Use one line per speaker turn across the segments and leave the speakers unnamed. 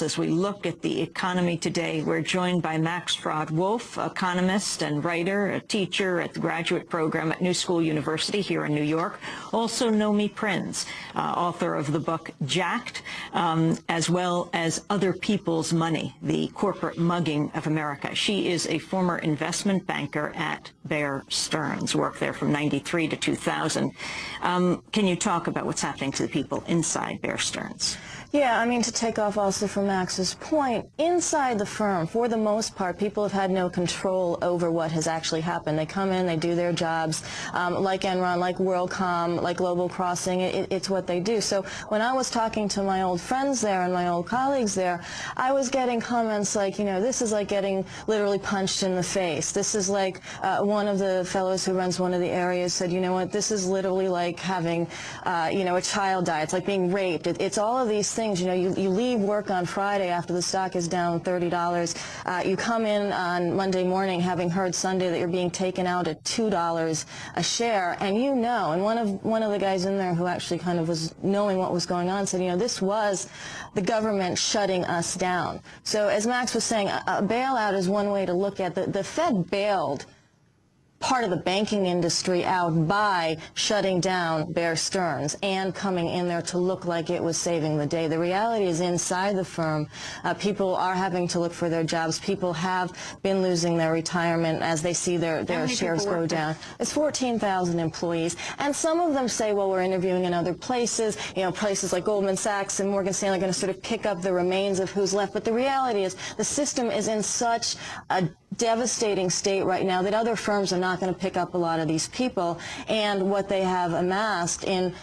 As we look at the economy today, we're joined by Max Wolf, economist and writer, a teacher at the graduate program at New School University here in New York. Also Nomi Prinz, author of the book Jacked, as well as Other People's Money, the Corporate Mugging of America. She is a former investment banker at Bear Stearns, worked there from '93 to 2000. Can you talk about what's happening to the people inside Bear Stearns?
Yeah, I mean, to take off also from Max's point, inside the firm, for the most part, people have had no control over what has actually happened. They come in, they do their jobs, like Enron, like WorldCom, like Global Crossing, it's what they do. So when I was talking to my old friends there and my old colleagues there, I was getting comments like, you know, this is like getting literally punched in the face. This is like, one of the fellows who runs one of the areas said, you know what, this is literally like having, you know, a child die. It's like being raped. It's all of these things. You know, you leave work on Friday after the stock is down $30. You come in on Monday morning having heard Sunday that you're being taken out at $2 a share, and you know, and one of the guys in there who actually kind of was knowing what was going on said, you know, this was the government shutting us down. So as Max was saying, a bailout is one way to look at it. The Fed bailed part of the banking industry out by shutting down Bear Stearns and coming in there to look like it was saving the day. The reality is inside the firm, people are having to look for their jobs. People have been losing their retirement as they see their shares go down. It's 14,000 employees, and some of them say, well, we're interviewing in other places. You know, places like Goldman Sachs and Morgan Stanley are going to sort of pick up the remains of who's left. But the reality is the system is in such a devastating state right now that other firms are not going to pick up a lot of these people, and what they have amassed in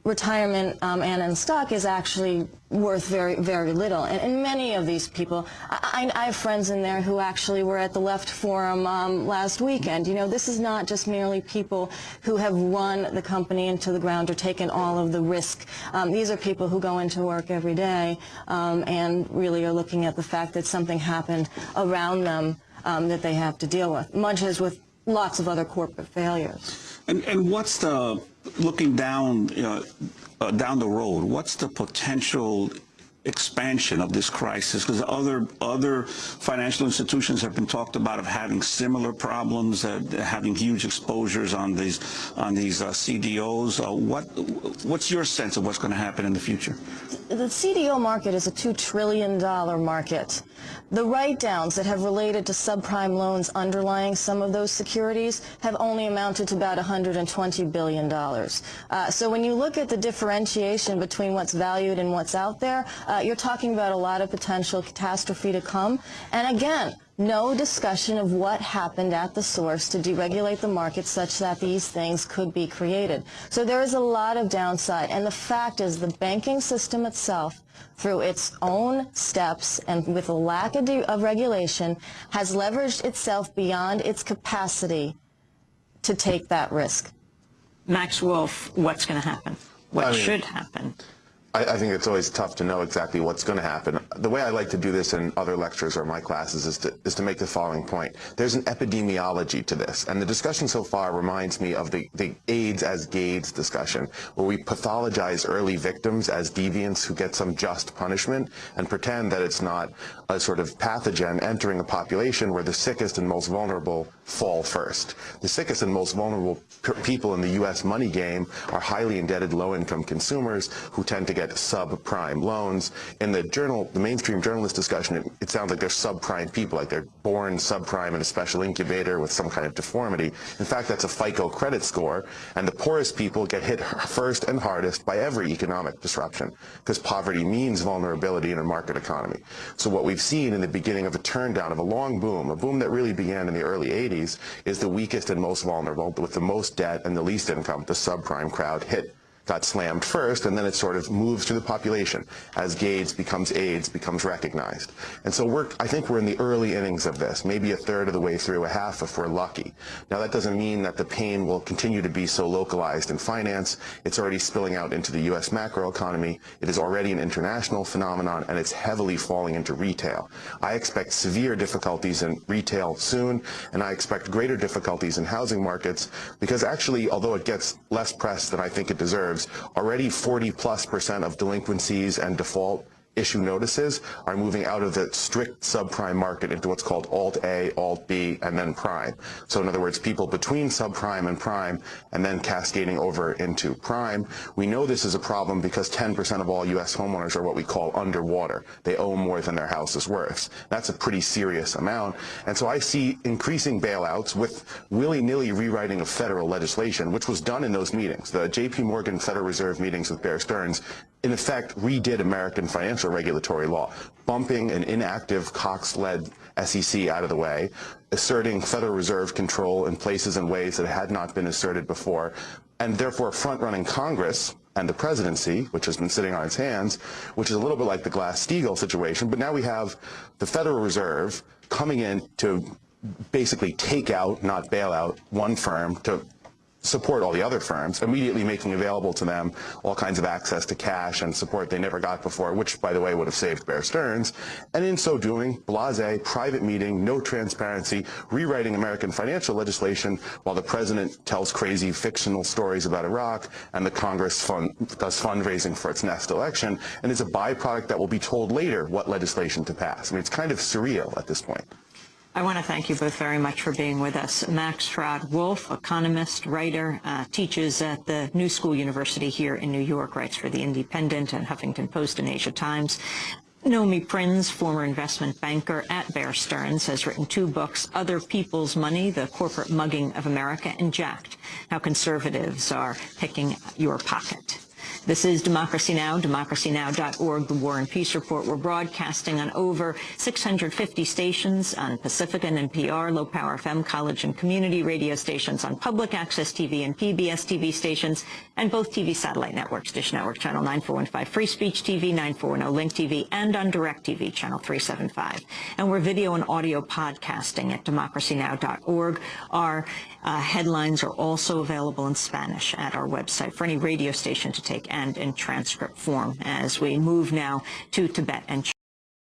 retirement and in stock is actually worth very, very little. And many of these people, I have friends in there who actually were at the Left Forum last weekend. You know, this is not just merely people who have run the company into the ground or taken all of the risk. These are people who go into work every day and really are looking at the fact that something happened around them that they have to deal with, much as with lots of other corporate failures.
And what's the, looking down, down the road, what's the potential expansion of this crisis? Because other financial institutions have been talked about of having similar problems, having huge exposures on these CDOs. What's your sense of what's going to happen in the future?
The CDO market is a $2 trillion market. The write-downs that have related to subprime loans underlying some of those securities have only amounted to about $120 billion. So when you look at the differentiation between what's valued and what's out there, you're talking about a lot of potential catastrophe to come. And again, no discussion of what happened at the source to deregulate the market such that these things could be created. So there is a lot of downside. And the fact is the banking system itself, through its own steps and with a lack of regulation, has leveraged itself beyond its capacity to take that risk.
Max Wolf, what's going to happen? What should happen?
I think it's always tough to know exactly what's going to happen. The way I like to do this in other lectures or my classes is to make the following point. There's an epidemiology to this, and the discussion so far reminds me of the AIDS as Gades discussion, where we pathologize early victims as deviants who get some just punishment and pretend that it's not a sort of pathogen entering a population where the sickest and most vulnerable fall first. The sickest and most vulnerable people in the U.S. money game are highly indebted low-income consumers who tend to get subprime loans. In the mainstream journalist discussion, it sounds like they're subprime people, like they're born subprime in a special incubator with some kind of deformity. In fact, that's a FICO credit score, and the poorest people get hit first and hardest by every economic disruption, because poverty means vulnerability in a market economy. So what we've seen in the beginning of a turndown of a long boom, a boom that really began in the early 80s, is the weakest and most vulnerable, with the most debt and the least income, the subprime crowd, got slammed first, and then it sort of moves through the population as Gades becomes AIDS, becomes recognized. And so I think we're in the early innings of this, maybe a third of the way through, a half if we're lucky. Now that doesn't mean that the pain will continue to be so localized in finance. It's already spilling out into the U.S. macroeconomy. It is already an international phenomenon, and it's heavily falling into retail. I expect severe difficulties in retail soon, and I expect greater difficulties in housing markets, because actually, although it gets less press than I think it deserves, already 40+% of delinquencies and default issue notices are moving out of the strict subprime market into what's called Alt-A, Alt-B, and then prime. So in other words, people between subprime and prime, and then cascading over into prime. We know this is a problem because 10% of all U.S. homeowners are what we call underwater. They owe more than their house is worth. That's a pretty serious amount. And so I see increasing bailouts with willy-nilly rewriting of federal legislation, which was done in those meetings. The J.P. Morgan Federal Reserve meetings with Bear Stearns, in effect, redid American financial regulatory law, bumping an inactive Cox-led SEC out of the way, asserting Federal Reserve control in places and ways that had not been asserted before, and therefore front-running Congress and the presidency, which has been sitting on its hands, which is a little bit like the Glass-Steagall situation. But now we have the Federal Reserve coming in to basically take out, not bail out, one firm to support all the other firms, immediately making available to them all kinds of access to cash and support they never got before, which, by the way, would have saved Bear Stearns. And in so doing, blasé, private meeting, no transparency, rewriting American financial legislation while the president tells crazy fictional stories about Iraq and the Congress does fundraising for its next election, and is a byproduct that will be told later what legislation to pass. I mean, it's kind of surreal at this point.
I want to thank you both very much for being with us. Max Fraud-Wolf, economist, writer, teaches at the New School University here in New York, writes for The Independent and Huffington Post and Asia Times. Nomi Prinz, former investment banker at Bear Stearns, has written 2 books, Other People's Money, The Corporate Mugging of America, and Jacked, How Conservatives Are Picking Your Pocket. This is Democracy Now!, democracynow.org, the War and Peace Report. We're broadcasting on over 650 stations on Pacifica and NPR, Low Power FM, college and community radio stations, on public access TV and PBS TV stations, and both TV satellite networks, Dish Network Channel 9415, Free Speech TV, 9410 Link TV, and on DirecTV Channel 375. And we're video and audio podcasting at democracynow.org. Our headlines are also available in Spanish at our website for any radio station to take and in transcript form as we move now to Tibet and China.